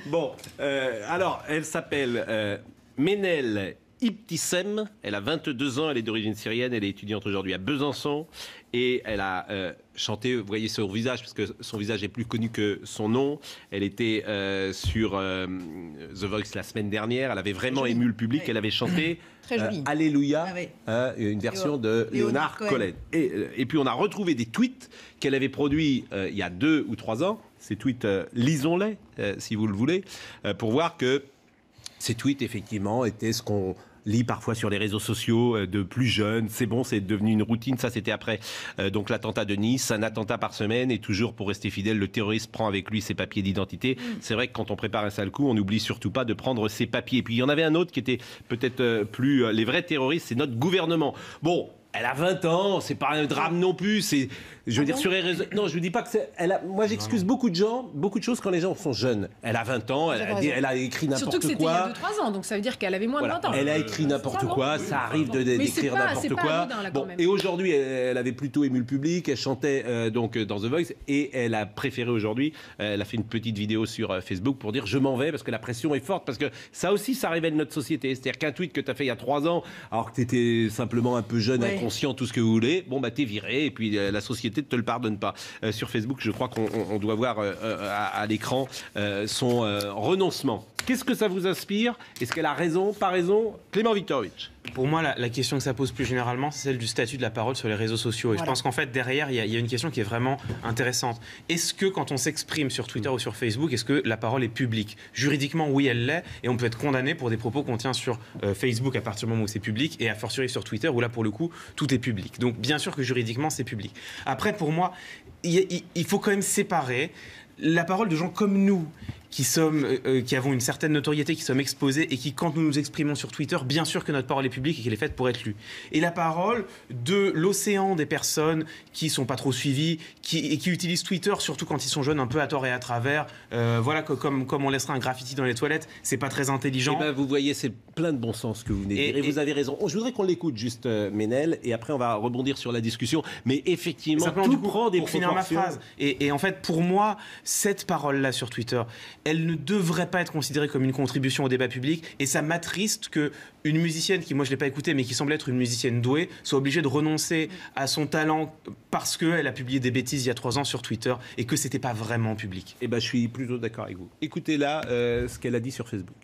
Bon, alors, elle s'appelle Menel Ibtissem. Elle a 22 ans, elle est d'origine syrienne, elle est étudiante aujourd'hui à Besançon. Et elle a chanté, vous voyez son visage, parce que son visage est plus connu que son nom. Elle était sur The Voice la semaine dernière. Elle avait vraiment ému le public. Elle avait chanté Alléluia, une version de Léonard Cohen. Et puis on a retrouvé des tweets qu'elle avait produits il y a 2 ou 3 ans. Ces tweets, lisons-les, si vous le voulez, pour voir que ces tweets, effectivement, étaient ce qu'on lit parfois sur les réseaux sociaux de plus jeunes. C'est bon, c'est devenu une routine. Ça, c'était après donc l'attentat de Nice. Un attentat par semaine, et toujours pour rester fidèle, le terroriste prend avec lui ses papiers d'identité. C'est vrai que quand on prépare un sale coup, on n'oublie surtout pas de prendre ses papiers. Et puis il y en avait un autre qui était peut-être plus les vrais terroristes, c'est notre gouvernement. Bon, elle a 20 ans, c'est pas un drame non plus. C'est, je veux dire, sur les réseaux. Non, je vous dis pas que c'est. Moi, j'excuse beaucoup de gens, beaucoup de choses quand les gens sont jeunes. Elle a 20 ans, elle a écrit n'importe quoi. Surtout que c'était il y a 2-3 ans, donc ça veut dire qu'elle avait moins de 20 ans. Elle a écrit n'importe quoi, ça arrive d'écrire n'importe quoi. Bon, et aujourd'hui, elle avait plutôt ému le public, elle chantait donc dans The Voice, et elle a préféré aujourd'hui, elle a fait une petite vidéo sur Facebook pour dire je m'en vais parce que la pression est forte, parce que ça aussi, ça révèle notre société. C'est-à-dire qu'un tweet que tu as fait il y a 3 ans, alors que tu étais simplement un peu jeune, inconscient, tout ce que vous voulez, bon bah t'es viré, et puis la société ne te le pardonne pas. Sur Facebook, je crois qu'on doit voir à l'écran son renoncement. Qu'est-ce que ça vous inspire? Est-ce qu'elle a raison, pas raison? Clément Viktorovitch. Pour moi, la question que ça pose plus généralement, c'est celle du statut de la parole sur les réseaux sociaux. Et je pense qu'en fait, derrière, il y a une question qui est vraiment intéressante. Est-ce que quand on s'exprime sur Twitter ou sur Facebook, est-ce que la parole est publique? Juridiquement, oui, elle l'est. Et on peut être condamné pour des propos qu'on tient sur Facebook à partir du moment où c'est public, et a fortiori sur Twitter, où là, pour le coup, tout est public. Donc, bien sûr que juridiquement, c'est public. Après, pour moi, il faut quand même séparer la parole de gens comme nous, qui avons une certaine notoriété, qui sommes exposés, et qui, quand nous nous exprimons sur Twitter, bien sûr que notre parole est publique et qu'elle est faite pour être lue. Et la parole de l'océan des personnes qui ne sont pas trop suivies, et qui utilisent Twitter, surtout quand ils sont jeunes, un peu à tort et à travers, voilà, comme on laissera un graffiti dans les toilettes, c'est pas très intelligent. Eh ben, vous voyez, c'est plein de bon sens que vous venez de dire, et vous avez raison. Je voudrais qu'on l'écoute juste, Menel, et après on va rebondir sur la discussion. Mais effectivement, tout prend des proportions. Pour finir ma phrase, et en fait, pour moi, cette parole-là sur Twitter, elle ne devrait pas être considérée comme une contribution au débat public, et ça m'attriste qu'une musicienne qui, moi je ne l'ai pas écoutée, mais qui semble être une musicienne douée, soit obligée de renoncer à son talent parce qu'elle a publié des bêtises il y a 3 ans sur Twitter et que ce n'était pas vraiment public. Eh ben, je suis plutôt d'accord avec vous. Écoutez là ce qu'elle a dit sur Facebook.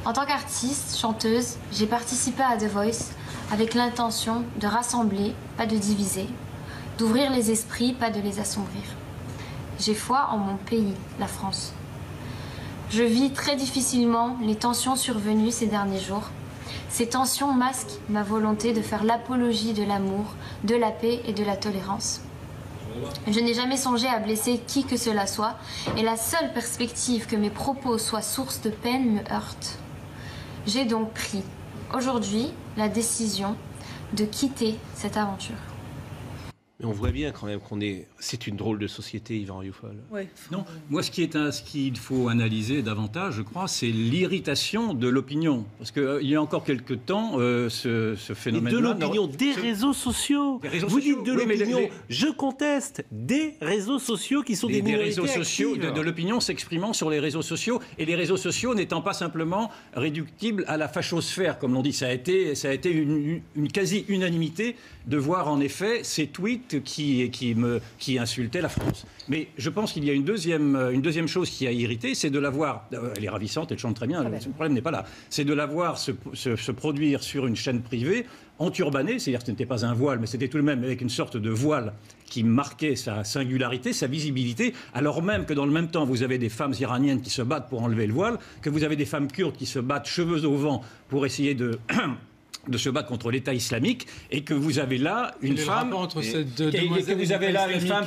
En tant qu'artiste, chanteuse, j'ai participé à The Voice avec l'intention de rassembler, pas de diviser, d'ouvrir les esprits, pas de les assombrir. J'ai foi en mon pays, la France. Je vis très difficilement les tensions survenues ces derniers jours. Ces tensions masquent ma volonté de faire l'apologie de l'amour, de la paix et de la tolérance. Je n'ai jamais songé à blesser qui que cela soit, et la seule perspective que mes propos soient source de peine me heurte. J'ai donc pris, aujourd'hui, la décision de quitter cette aventure. Mais on voit bien quand même c'est une drôle de société, Yvan Rioufol. Ouais. Non, moi ce qu'il faut analyser davantage, je crois, c'est l'irritation de l'opinion. Parce qu'il y a encore quelques temps, ce phénomène-là... Et de l'opinion, des réseaux sociaux. Vous dites de l'opinion, je conteste des réseaux sociaux qui sont des minorités réseaux sociaux, actives. de l'opinion s'exprimant sur les réseaux sociaux, et les réseaux sociaux n'étant pas simplement réductibles à la fachosphère, comme l'on dit. Ça a été une quasi-unanimité de voir en effet ces tweets qui insultait la France. Mais je pense qu'il y a une deuxième chose qui a irrité, c'est de la voir, elle est ravissante, elle chante très bien, le problème n'est pas là, c'est de la voir se produire sur une chaîne privée, enturbanée, c'est-à-dire que ce n'était pas un voile, mais c'était tout de même avec une sorte de voile qui marquait sa singularité, sa visibilité, alors même que dans le même temps, vous avez des femmes iraniennes qui se battent pour enlever le voile, que vous avez des femmes kurdes qui se battent cheveux au vent pour essayer de se battre contre l'État islamique, et que vous avez là une femme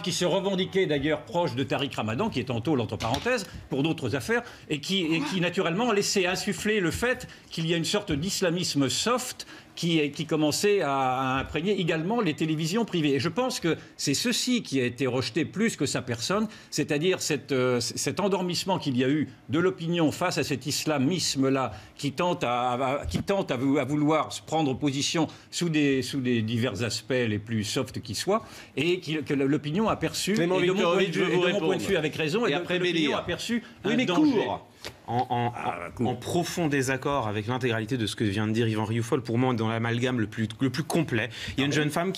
qui se revendiquait d'ailleurs proche de Tariq Ramadan, qui est en tôle entre parenthèses pour d'autres affaires, et qui naturellement laissait insuffler le fait qu'il y a une sorte d'islamisme soft qui commençait à imprégner également les télévisions privées. Et je pense que c'est ceci qui a été rejeté plus que sa personne, c'est-à-dire cet endormissement qu'il y a eu de l'opinion face à cet islamisme-là qui tente à vouloir prendre position sous des divers aspects les plus soft qui soient, et que l'opinion a perçu, et de mon point de vue avec raison, et après l'opinion a perçu un danger. En profond désaccord avec l'intégralité de ce que vient de dire Yvan Rioufol, pour moi, dans l'amalgame le plus complet. Il y a une jeune femme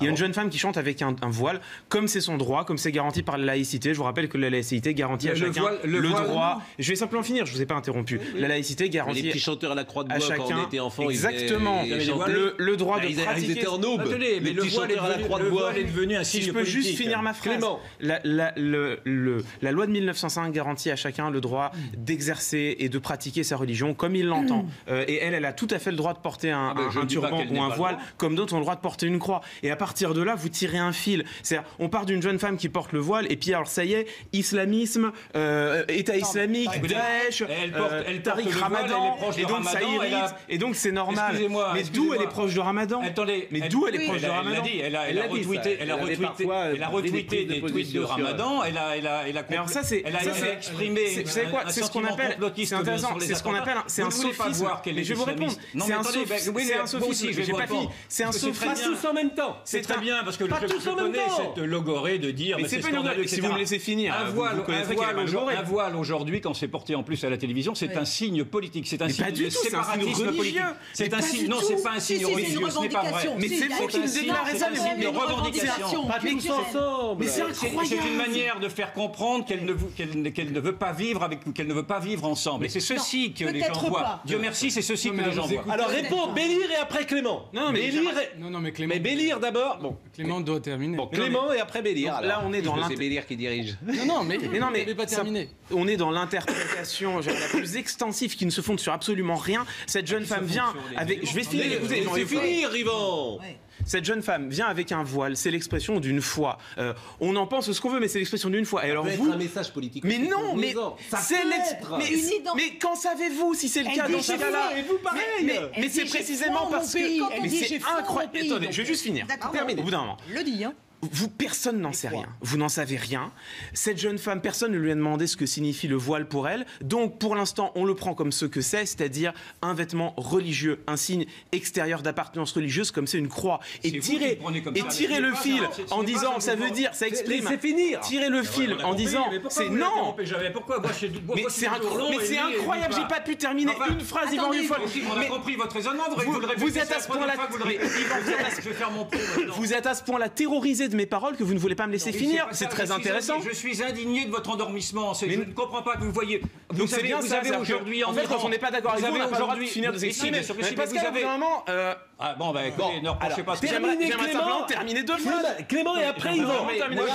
une jeune femme qui chante avec un voile, comme c'est son droit, comme c'est garanti par la laïcité. Je vous rappelle que la laïcité garantit à chacun le droit. Je vais simplement finir, je vous ai pas interrompu. La laïcité garantit les petits chanteurs à la croix de bois quand on était enfant, exactement. Le droit de pratiquer. Ils étaient en aube. Attendez, mais le voile est devenu un signe politique. Si je peux juste finir ma phrase. La loi de 1905 garantit à chacun le droit d'exercer et de pratiquer sa religion comme il l'entend. Et elle a tout à fait le droit de porter un turban ou un voile, comme d'autres ont le droit de porter une croix. Et à partir de là, vous tirez un fil. C'est-à-dire, on part d'une jeune femme qui porte le voile, et puis alors ça y est, islamisme, État islamique, Daesh, Tariq Ramadan, et donc ça irrite, et donc c'est normal. Mais d'où elle est proche de Ramadan? Mais d'où elle est proche de Ramadan? Elle a retweeté des tweets de Ramadan, elle a exprimé. Vous savez quoi? C'est ce qu'on appelle. C'est intéressant. C'est ce qu'on appelle. C'est un sophisme. Mais je vais vous répondre. C'est un sophisme. J'ai pas fini. C'est un sophisme. Pas tous en même temps. C'est très bien parce que je connais cette logorée de dire. Mais c'est pas une. Si vous me laissez finir. Un voile aujourd'hui, quand c'est porté en plus à la télévision, c'est un signe politique. C'est un signe de séparatisme politique. C'est un signe. Non, c'est pas un signe religieux. Ce n'est pas vrai. Mais c'est vous qui me déclarez ça. C'est une revendication. Mais c'est incroyable. C'est une manière de faire comprendre qu'elle ne veut pas vivre avec ou qu'elle ne veut pas vivre ensemble. Et c'est ceci que les gens voient. Dieu merci, c'est ceci que les gens voient. Alors réponds, Bélir et après Clément. Non, mais Clément. Mais Bélir d'abord. Bon, Clément doit terminer. Bon, Clément et après Bélir. Là, on est dans c'est Bélir qui dirige. Non, mais pas terminé. On est dans l'interprétation la plus extensive qui ne se fonde sur absolument rien. Cette jeune femme vient avec. Je vais finir. C'est fini, Yvan. Cette jeune femme vient avec un voile, c'est l'expression d'une foi. On en pense ce qu'on veut, mais c'est l'expression d'une foi. Et alors vous, un message politique. Mais non, mais c'est mais qu'en savez-vous si c'est le cas dans ce cas-là? Et vous pareil. Mais c'est précisément parce que c'est incroyable. Attendez, je vais juste finir. Terminé. Au bout d'un moment. Le dit, hein. Personne n'en sait rien. Vous n'en savez rien. Cette jeune femme, personne ne lui a demandé ce que signifie le voile pour elle. Donc, pour l'instant, on le prend comme ce que c'est, c'est-à-dire un vêtement religieux, un signe extérieur d'appartenance religieuse, comme c'est une croix. Et tirer le fil en disant, ça veut dire, ça exprime. Laissez finir. Tirer le fil en disant, c'est non. Mais c'est incroyable. J'ai pas pu terminer une phrase, Yvan Rioufol. On a compris votre raisonnement. Vous êtes à ce point-là. Vous êtes à ce point-là terrorisé de mes paroles que vous ne voulez pas me laisser finir. C'est très intéressant. Je suis indigné de votre endormissement. Je ne comprends pas que vous voyez. Donc c'est bien ça. Aujourd'hui, en fait, quand on n'est pas d'accord avec vous, on n'a pas le droit de finir de s'exprimer. Parce qu'à un moment. Ah bon, bah écoutez, ne reprochez pas. Terminer deux phrases. Clément et après Yvan.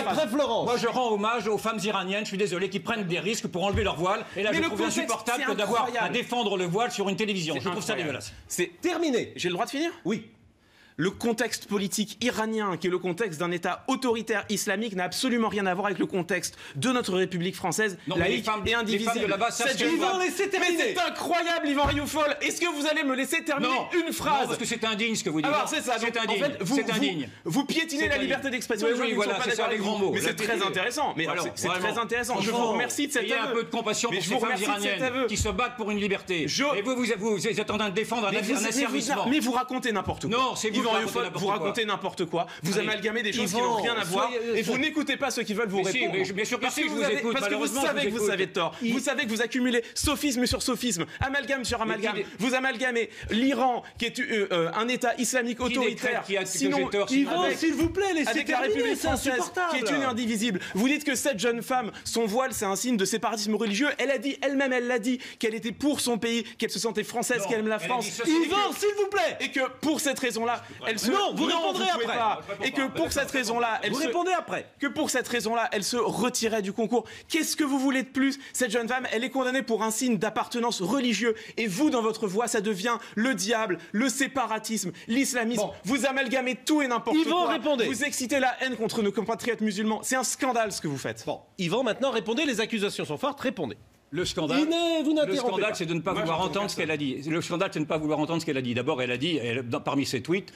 Après Florence. Moi, je rends hommage aux femmes iraniennes. Je suis désolé, qui prennent des risques pour enlever leur voile. Et là, je trouve insupportable que d'avoir à défendre le voile sur une télévision. Je trouve ça dégueulasse. C'est terminé. J'ai le droit de finir? Oui. Le contexte politique iranien, qui est le contexte d'un État autoritaire islamique, n'a absolument rien à voir avec le contexte de notre République française, laïque et indivisible. Mais c'est incroyable, Yvan Rioufol. Est-ce que vous allez me laisser terminer une phrase? Non, parce que c'est indigne ce que vous dites. Alors c'est ça. C'est indigne. C'est indigne. Vous piétinez la liberté d'expression. Oui, voilà, c'est ça les grands mots. Mais c'est très intéressant. Mais c'est très intéressant. Je vous remercie de cet aveu. Il y a un peu de compassion pour ces femmes iraniennes qui se battent pour une liberté. Et vous êtes en train de défendre un asservissement. Mais vous racontez n'importe quoi. Non, c'est vous vous racontez n'importe quoi, vous amalgamez des choses qui n'ont rien à voir, et vous n'écoutez pas ceux qui veulent vous répondre. Bien sûr que si, je vous écoute. Parce que vous savez que vous avez tort. Vous savez que vous accumulez sophisme sur sophisme, amalgame sur amalgame. Vous amalgamez l'Iran, qui est un État islamique autoritaire, sinon, Yvan, s'il vous plaît, laissez la République française, qui est une indivisible. Vous dites que cette jeune femme, son voile, c'est un signe de séparatisme religieux. Elle a dit, elle-même, elle l'a dit, qu'elle était pour son pays, qu'elle se sentait française, qu'elle aime la France. Yvan, s'il vous plaît. Et que pour cette raison-là, elle se... Non, vous répondrez après. Et que pour cette raison-là, vous répondez après. Que pour cette raison-là, elle se retirait du concours. Qu'est-ce que vous voulez de plus? Cette jeune femme, elle est condamnée pour un signe d'appartenance religieux. Et vous, dans votre voix, ça devient le diable, le séparatisme, l'islamisme. Bon. Vous amalgamez tout et n'importe quoi. Répondez. Vous excitez la haine contre nos compatriotes musulmans. C'est un scandale ce que vous faites. Bon, Yvan, maintenant répondez. Les accusations sont fortes. Répondez. Le scandale, c'est de ne pas vouloir entendre ce qu'elle a dit. Le scandale, c'est de ne pas vouloir entendre ce qu'elle a dit. D'abord, elle a dit, parmi ses tweets,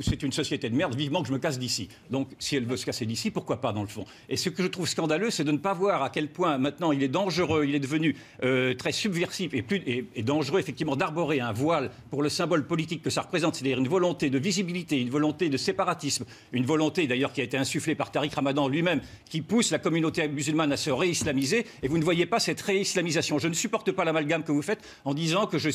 c'est une société de merde, vivement que je me casse d'ici. Donc, si elle veut se casser d'ici, pourquoi pas, dans le fond. Et ce que je trouve scandaleux, c'est de ne pas voir à quel point, maintenant, il est dangereux, il est devenu très subversif et dangereux, effectivement, d'arborer un voile pour le symbole politique que ça représente, c'est-à-dire une volonté de visibilité, une volonté de séparatisme, une volonté, d'ailleurs, qui a été insufflée par Tariq Ramadan lui-même, qui pousse la communauté musulmane à se réislamiser, et vous ne voyez pas cette réislamisation. Je ne supporte pas l'amalgame que vous faites en disant que je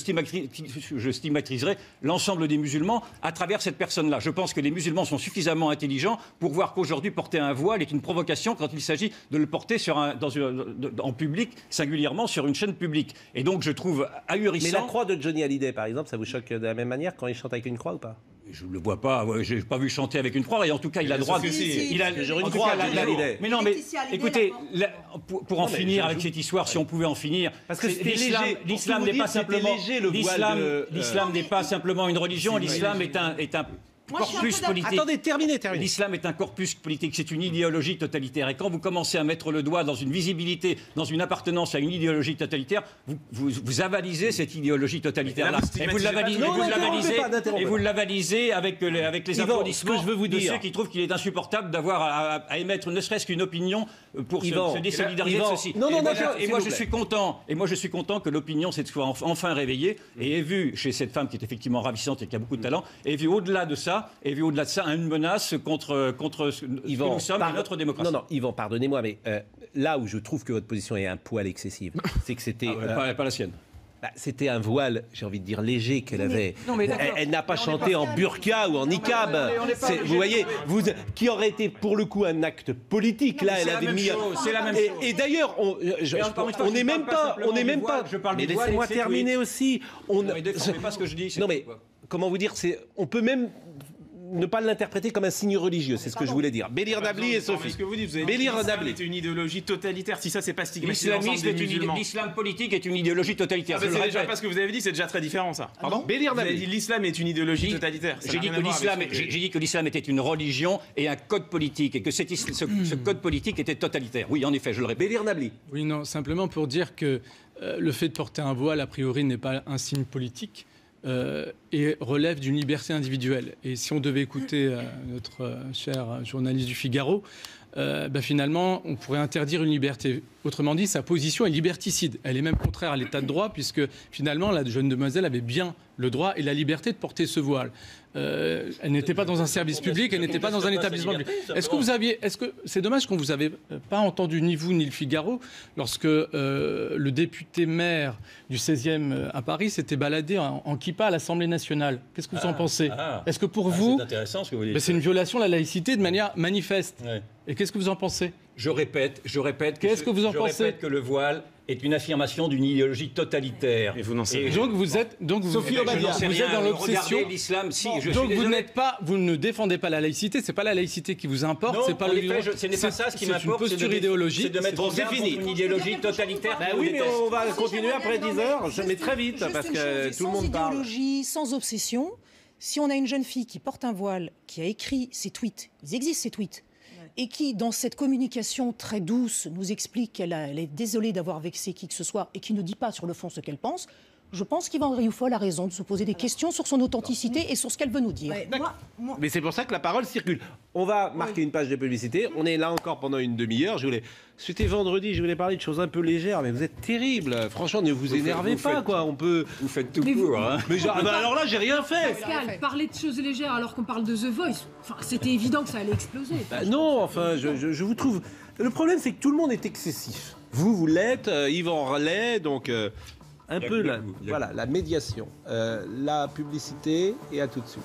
stigmatiserai l'ensemble des musulmans à travers cette personne-là. Je pense que les musulmans sont suffisamment intelligents pour voir qu'aujourd'hui, porter un voile est une provocation quand il s'agit de le porter en public, singulièrement sur une chaîne publique. Et donc, je trouve ahurissant... Mais la croix de Johnny Hallyday, par exemple, ça vous choque de la même manière quand il chante avec une croix ou pas ? Je ne le vois pas, je n'ai pas vu chanter avec une croix, et en tout cas, il a le droit... Il a une croix, mais non, mais écoutez, pour en finir avec cette histoire, si on pouvait en finir... Parce que l'islam n'est pas simplement... L'islam n'est pas simplement une religion, l'islam est un corpus politique. Attendez, terminez. L'islam est un corpus politique, c'est une idéologie totalitaire. Et quand vous commencez à mettre le doigt dans une visibilité, dans une appartenance à une idéologie totalitaire, vous avalisez cette idéologie totalitaire-là. Et vous l'avalisez avec les applaudissements de ceux qui trouvent qu'il est insupportable d'avoir à émettre ne serait-ce qu'une opinion pour se désolidariser de ceci. Et moi, je suis content que l'opinion soit enfin réveillée et ait vu chez cette femme qui est effectivement ravissante et qui a beaucoup de talent, ait vu au-delà de ça, une menace contre ce que nous sommes et notre démocratie. Non, Yvan, pardonnez-moi, mais là où je trouve que votre position est un poil excessive, c'est que c'était... pas la sienne. C'était un voile, j'ai envie de dire, léger qu'elle avait. Elle n'a pas chanté en burqa ou en niqab. Vous voyez, qui aurait été pour le coup un acte politique. Là, elle avait mis. C'est la même chose. Et d'ailleurs, on n'est même pas. Mais laissez-moi terminer aussi. Ne déformez pas ce que je dis. Non mais comment vous dire, on peut même ne pas l'interpréter comme un signe religieux, c'est ce que je voulais dire. Bélir Nabli et Sophie. Ce que vous dites, vous avez dit que l'islam est une idéologie totalitaire. Si ça, c'est pas stigmatisé l'ensemble des musulmans. L'islam politique est une idéologie totalitaire. C'est déjà pas ce que vous avez dit, c'est déjà très différent, ça. Pardon ? Bélir Nabli. L'islam est une idéologie totalitaire. J'ai dit que l'islam était une religion et un code politique, et que ce code politique était totalitaire. Oui, en effet, je le répète. Bélir Nabli. Oui, non, simplement pour dire que le fait de porter un voile, a priori, n'est pas un signe politique. Et relève d'une liberté individuelle. Et si on devait écouter notre cher journaliste du Figaro, finalement, on pourrait interdire une liberté. Autrement dit, sa position est liberticide. Elle est même contraire à l'état de droit, puisque finalement, la jeune demoiselle avait bien le droit et la liberté de porter ce voile. Elle n'était pas dans un service public, elle n'était pas dans un établissement public. C'est dommage qu'on vous avait pas entendu, ni vous ni le Figaro, lorsque le député maire du 16e à Paris s'était baladé en kippa à l'Assemblée nationale. Qu'est-ce que vous en pensez ? Est-ce que pour vous, c'est intéressant ce que vous dites. C'est une violation de la laïcité de manière manifeste. Ouais. Et qu'est-ce que vous en pensez ? Je répète. Qu'est-ce que vous en pensez ? Je répète que le voile est une affirmation d'une idéologie totalitaire. Et vous n'en savez rien. Sophie Obadia, vous êtes dans l'obsession. L'islam, si, donc vous ne défendez pas la laïcité. C'est pas la laïcité qui vous importe. Non, c'est pas ce n'est pas ça ce qui m'importe. C'est une posture idéologique. C'est de mettre en garde contre une idéologie totalitaire. Oui, mais on va continuer après 10 heures. Mais très vite, parce que tout le monde parle. Sans idéologie, sans obsession. Si on a une jeune fille qui porte un voile, qui a écrit ses tweets, ils existent ces tweets, et qui, dans cette communication très douce, nous explique qu'elle est désolée d'avoir vexé qui que ce soit et qui ne dit pas sur le fond ce qu'elle pense, je pense qu'Yvan Rioufol a raison de se poser des questions sur son authenticité et sur ce qu'elle veut nous dire. Mais c'est pour ça que la parole circule. On va marquer une page de publicité. On est là encore pendant une demi-heure. C'était vendredi, je voulais parler de choses un peu légères, mais vous êtes terrible. Franchement, ne vous énervez pas, quoi. Vous faites tout pour, hein. Mais alors là, j'ai rien fait. Pascal, parler de choses légères alors qu'on parle de The Voice, c'était évident que ça allait exploser. Non, enfin, je vous trouve... Le problème, c'est que tout le monde est excessif. Vous l'êtes, Yvan l'est, donc... un peu la médiation, la publicité, et à tout de suite.